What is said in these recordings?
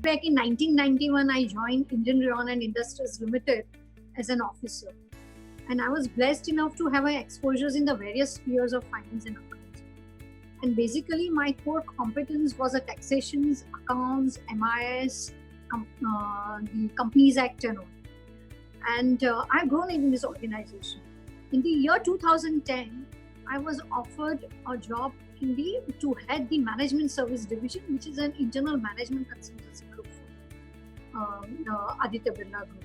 Back in 1991, I joined Indian Rayon and Industries Limited as an officer. And I was blessed enough to have exposures in the various spheres of finance and accounts. And basically, my core competence was a taxations, accounts, MIS, the Companies Act and all. And I've grown in this organization. In the year 2010, I was offered a job to head the management service division, which is an internal management consultancy group for Aditya Birla Group.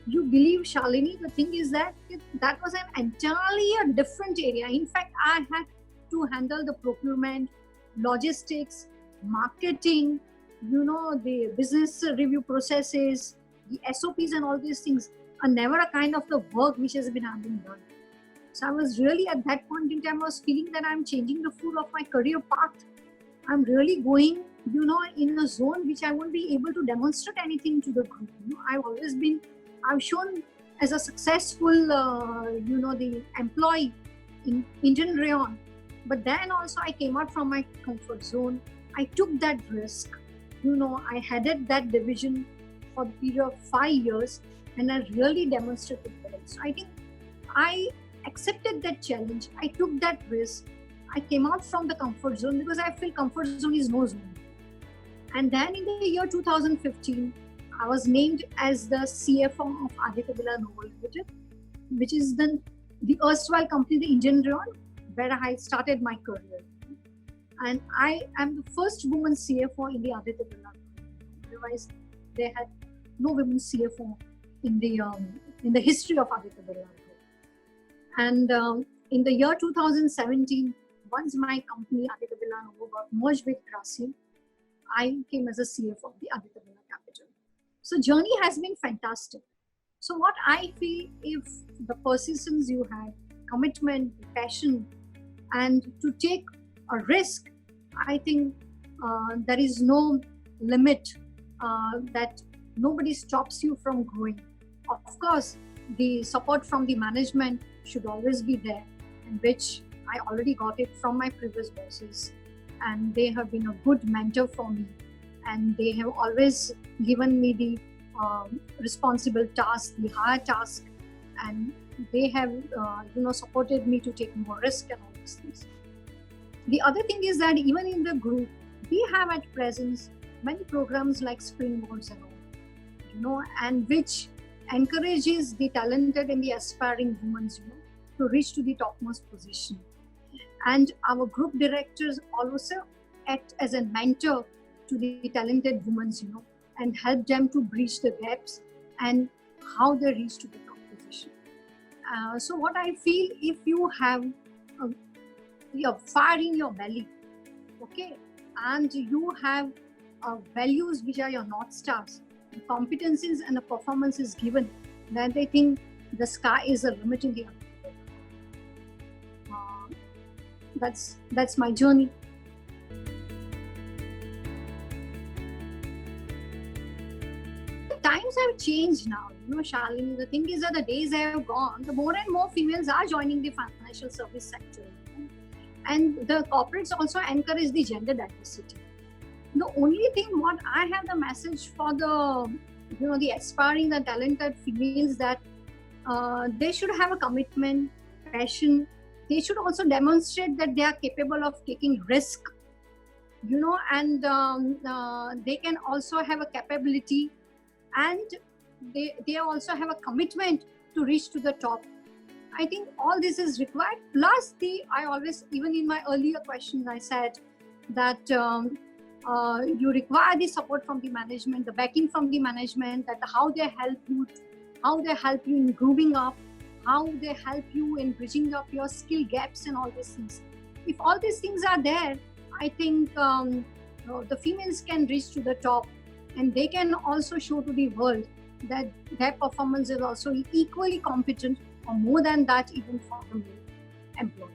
You believe, Shalini, the thing is that that was an entirely a different area. In fact, I had to handle the procurement, logistics, marketing, the business review processes, the SOPs and all these things are never a kind of the work which has been done. So I was really at that point in time, I was feeling that I'm changing the full of my career path. I'm really going, in a zone which I won't be able to demonstrate anything to the group. I've shown as a successful, the employee in Indian Rayon. But then also I came out from my comfort zone. I took that risk. I headed that division for the period of 5 years and I really demonstrated well. So I think I accepted that challenge. I took that risk. I came out from the comfort zone because I feel comfort zone is no zone. And then in the year 2015, I was named as the CFO of Aditya Birla Noble Limited, which is the erstwhile company, the Indian Rayon, where I started my career. And I am the first woman CFO in the Aditya Birla Group. Otherwise, they had no women CFO in the history of Aditya Birla Group. And in the year 2017, once my company Aditya Birla Noble got merged with Grasim, I came as a CFO of the Aditya Birla Capital. So journey has been fantastic. So what I feel, if the persistence you have, commitment, passion, and to take a risk, I think there is no limit that nobody stops you from growing. Of course, the support from the management should always be there, and which I already got it from my previous bosses, and they have been a good mentor for me, and they have always given me the responsible task, the higher task, and they have supported me to take more risk and all these things. The other thing is that even in the group, we have at present many programs like Springboards and all, and which encourages the talented and the aspiring women, to reach to the topmost position. And our group directors also act as a mentor to the talented women, and help them to bridge the gaps and how they reach to the top position. So what I feel, if you have your fire in your belly, okay, and you have values which are your North Stars, the competencies and the performance is given, then they think the sky is the limit in the end. That's my journey. Times have changed now, Shalini. The thing is that the days have gone, the more and more females are joining the financial service sector. And the corporates also encourage the gender diversity. The only thing what I have the message for the aspiring, the talented females, that they should have a commitment, passion. They should also demonstrate that they are capable of taking risk, and they can also have a capability, and they also have a commitment to reach to the top. I think all this is required. Plus, I always, even in my earlier questions, I said that you require the support from the management, the backing from the management, that how they help you in grooving up, how they help you in bridging up your skill gaps and all these things. If all these things are there, I think the females can reach to the top, and they can also show to the world that their performance is also equally competent, or more than that, even for the male employee.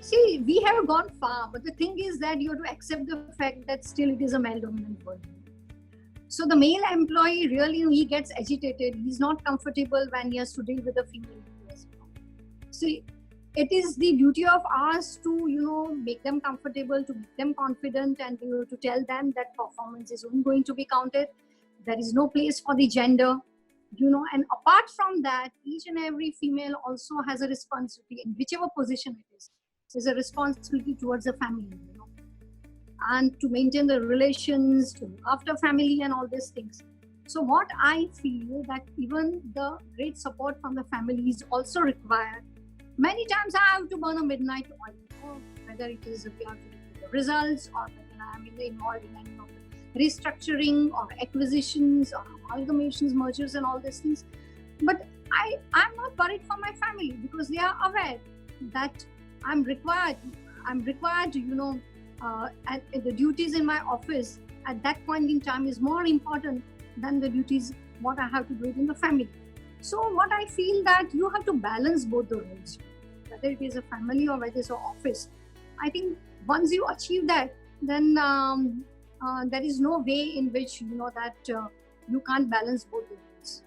See, we have gone far, but the thing is that you have to accept the fact that still it is a male-dominant world. So the male employee really, he gets agitated. He's not comfortable when he has to deal with a female employee. See, it is the duty of us to make them comfortable, to make them confident, and to tell them that performance is only going to be counted. There is no place for the gender. And apart from that, each and every female also has a responsibility in whichever position it is. There's a responsibility towards the family, and to maintain the relations, to look after family and all these things. So what I feel that even the great support from the family is also required. Many times I have to burn a midnight oil, whether it is we have to do the results, or whether I am involved in any of the restructuring or acquisitions or amalgamations, mergers and all these things. But I'm not worried for my family, because they are aware that I'm required to, and the duties in my office at that point in time is more important than the duties what I have to do it in the family. So what I feel that you have to balance both the roles, whether it is a family or whether it's an office. I think once you achieve that, then there is no way in which that you can't balance both the roles.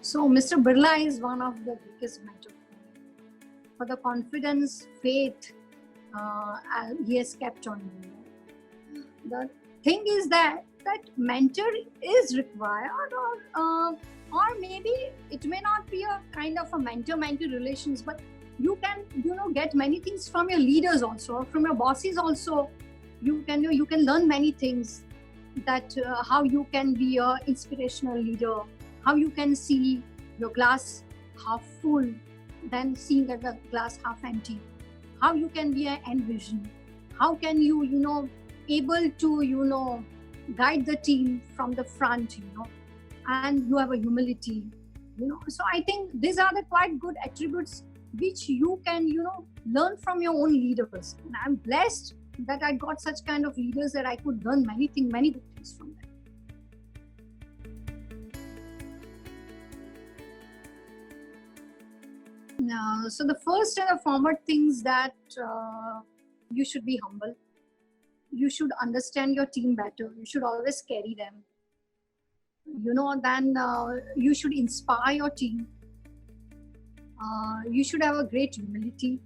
So Mr. Birla is one of the biggest mentors for the confidence, faith he has kept on me. The thing is that mentor is required, or maybe it may not be a kind of a mentor-mentee relations, but you can get many things from your leaders also, from your bosses also. You can learn many things, that how you can be a inspirational leader, how you can see your glass half full than seeing that the glass half empty, how you can be an end vision, how can you able to guide the team from the front, and you have a humility, so I think these are the quite good attributes which you can learn from your own leaders. And I'm blessed that I got such kind of leaders that I could learn many good things from them. So the first and the foremost things that you should be humble. You should understand your team better. You should always carry them. Then you should inspire your team. You should have a great humility.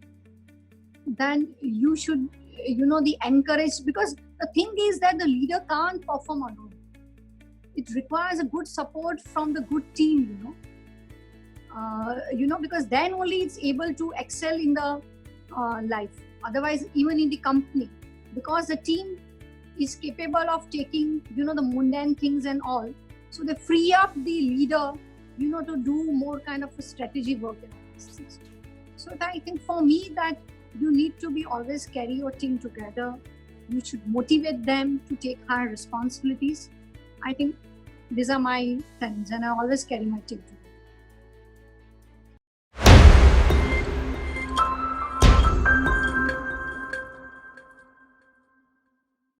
Then you should, the encourage, because the thing is that the leader can't perform alone. It requires a good support from the good team, because then only it's able to excel in the life. Otherwise, even in the company, because the team is capable of taking, the mundane things and all. So they free up the leader, to do more kind of a strategy work and all these things. So I think for me that you need to be always carry your team together. You should motivate them to take higher responsibilities. I think these are my things, and I always carry my team together.